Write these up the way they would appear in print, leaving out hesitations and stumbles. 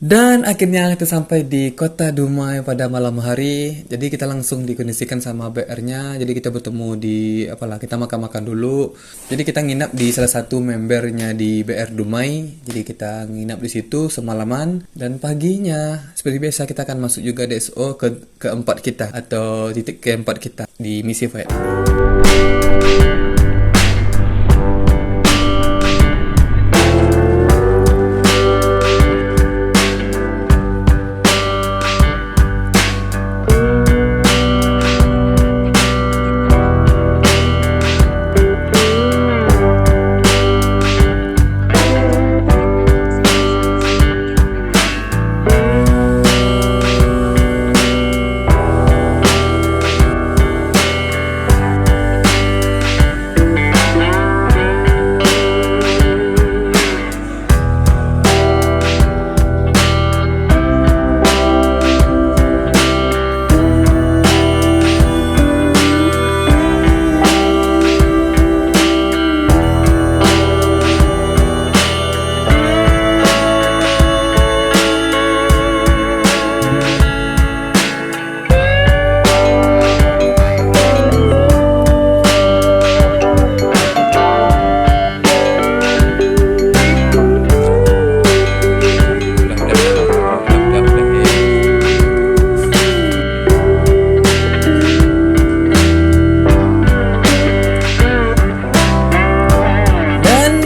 Dan akhirnya kita sampai di kota Dumai pada malam hari. Jadi kita langsung dikondisikan sama BR-nya. Jadi kita bertemu di kita makan-makan dulu. Jadi kita nginap di salah satu membernya di BR Dumai. Jadi kita nginap di situ semalaman dan paginya seperti biasa kita akan masuk juga DSO keempat kita atau titik keempat kita di misi Fayat.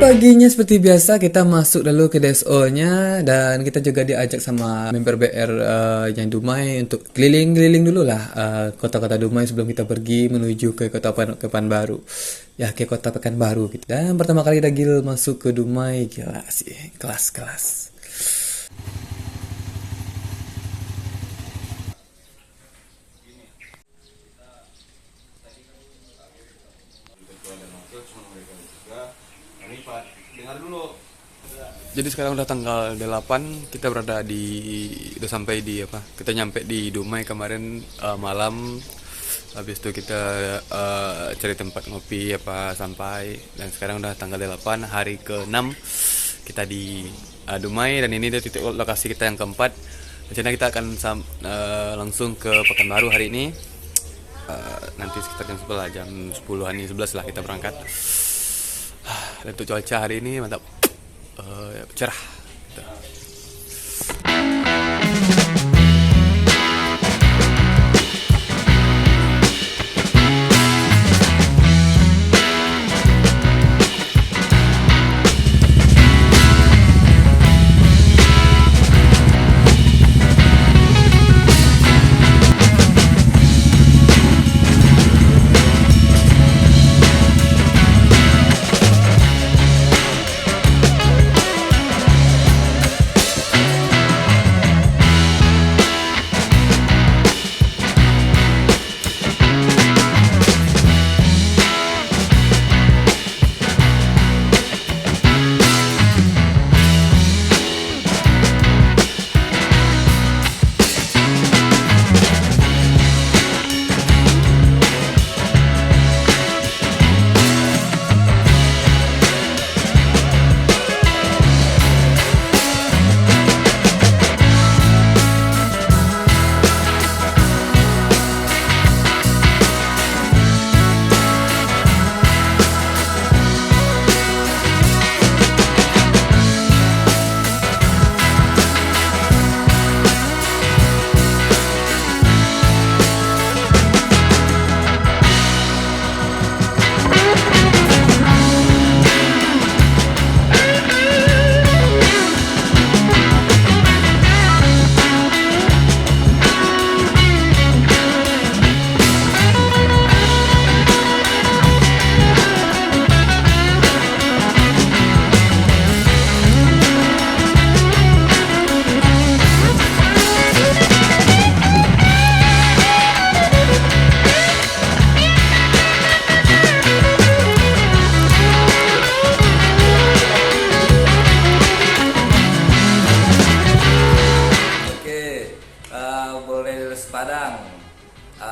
Paginya seperti biasa kita masuk dulu ke DSO-nya dan kita juga diajak sama member BR yang Dumai untuk keliling-keliling dulu lah kota-kota Dumai sebelum kita pergi menuju ke kota Pekanbaru. Ya, ke kota Pekanbaru gitu. Dan pertama kali Dagil masuk ke Dumai, gila sih, kelas-kelas. Jadi sekarang udah tanggal 8, kita udah sampai di kita nyampe di Dumai kemarin malam. Habis itu kita cari tempat ngopi sampai, dan sekarang udah tanggal 8 hari ke-6 kita di Dumai, dan ini dia titik lokasi kita yang keempat. Rencana kita akan langsung ke Pekanbaru hari ini. Nanti sekitar jam 10-an, 11 lah kita berangkat. Dan untuk cuaca hari ini mantap, cerah gitu.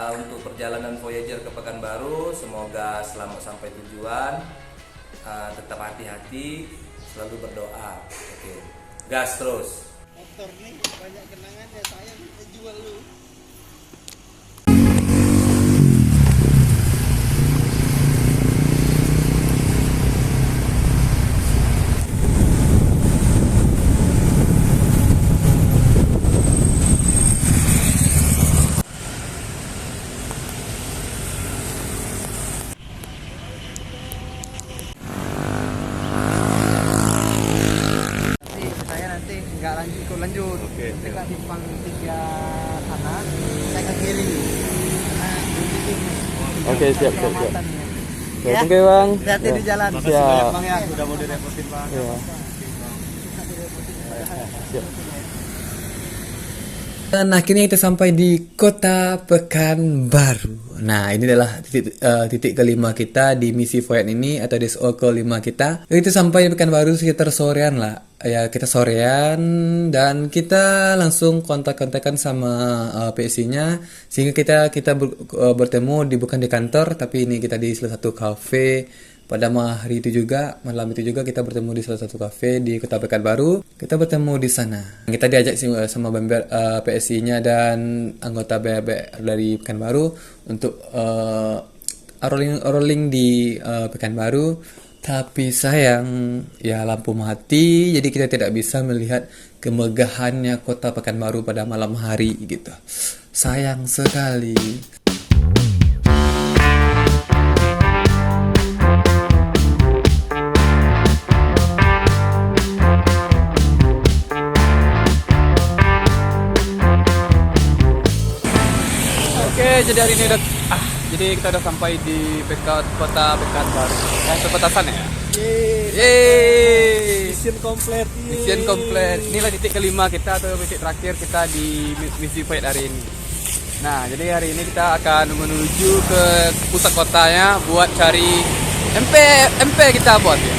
Untuk perjalanan Voyager ke Pekanbaru, semoga selamat sampai tujuan. Tetap hati-hati, selalu berdoa. Oke, gas terus. motor nih banyak kenangannya, sayang kita jual lu. Nanti nggak lanjut. Oke, Nanti siap. Kak simpang 3 kanan, saya ke kiri. Nah, di sini. Oke, siap. Keselamatan ya. Oke, thank you, Bang. Hati-hati di jalan. Siap. Bang ya, udah mau direpotin Bang. Ya. Dan akhirnya kita sampai di Kota Pekanbaru. Nah, ini adalah titik kelima kita di misi Voyage ini atau DSO kelima kita. Kita sampai di Pekanbaru sekitar sorean lah. Ya, kita sorean dan kita langsung kontak-kontakan sama PSC-nya sehingga kita bertemu bukan di kantor tapi ini kita di salah satu kafe. Pada malam itu juga kita bertemu di salah satu kafe di Kota Pekanbaru. Kita bertemu di sana. Kita diajak sama member PSI-nya dan anggota BR dari Pekanbaru untuk rolling di Pekanbaru. Tapi sayang, ya lampu mati, jadi kita tidak bisa melihat kemegahannya Kota Pekanbaru pada malam hari gitu. Sayang sekali. Jadi hari ini jadi kita udah sampai di Kota Pekanbaru. Yang petasan ya? Yeay. Mission komplit. Mission komplit. Inilah titik kelima kita atau titik terakhir kita di misi Voyage hari ini. Nah, jadi hari ini kita akan menuju ke pusat kotanya buat cari MP kita buat ya.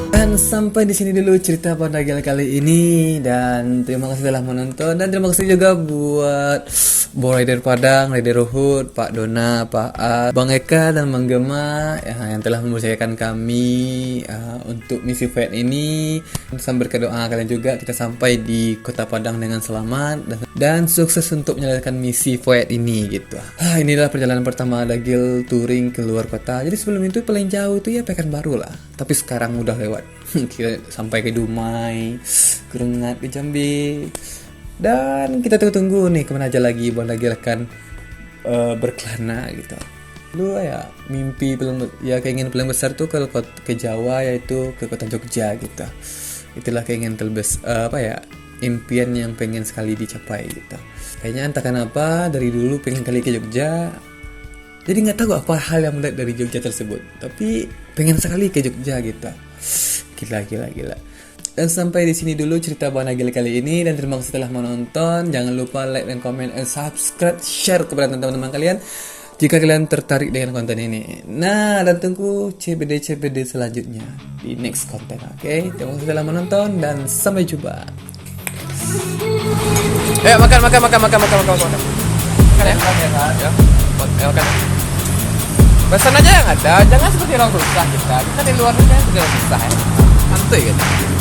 Dan sampai di sini dulu cerita Pandagel kali ini, dan terima kasih telah menonton, dan terima kasih juga buat Bo Rider Padang, Rider Ruhut, Pak Dona, Pak A, Bang Eka dan Bang Gema yang telah mempercayakan kami untuk misi Voyage ini. Sambil berdoa kalian juga kita sampai di Kota Padang dengan selamat dan sukses untuk menyelesaikan misi Voyage ini gitu. Inilah perjalanan pertama Dagel touring ke luar kota. Jadi sebelum itu paling jauh itu ya Pekanbaru lah. Tapi sekarang udah lewat. Kita sampai ke Dumai, ke Rengat, ke Jambi. Dan kita tunggu nih kemana aja lagi Bang Dagel akan berkelana gitu. Dulu ya mimpi keinginan paling besar tuh ke Jawa, yaitu ke kota Jogja gitu. Itulah keinginan impian yang pengen sekali dicapai gitu. Kayaknya entah kenapa dari dulu pengen kali ke Jogja. Jadi nggak tahu apa hal yang menarik dari Jogja tersebut, tapi pengen sekali ke Jogja gitu. Gila. Dan sampai di sini dulu cerita Bang Dagel kali ini, dan terima kasih telah menonton. Jangan lupa like dan komen dan subscribe, share kepada teman-teman kalian jika kalian tertarik dengan konten ini. Nah, dan tunggu CBD selanjutnya di next konten. Oke, terima kasih telah menonton dan sampai jumpa. Makan. Makan ya. Ya, makan. Pesan aja yang ada, jangan seperti orang susah kita. Kita di luar negeri kan seperti orang susah ya. Santuy gitu.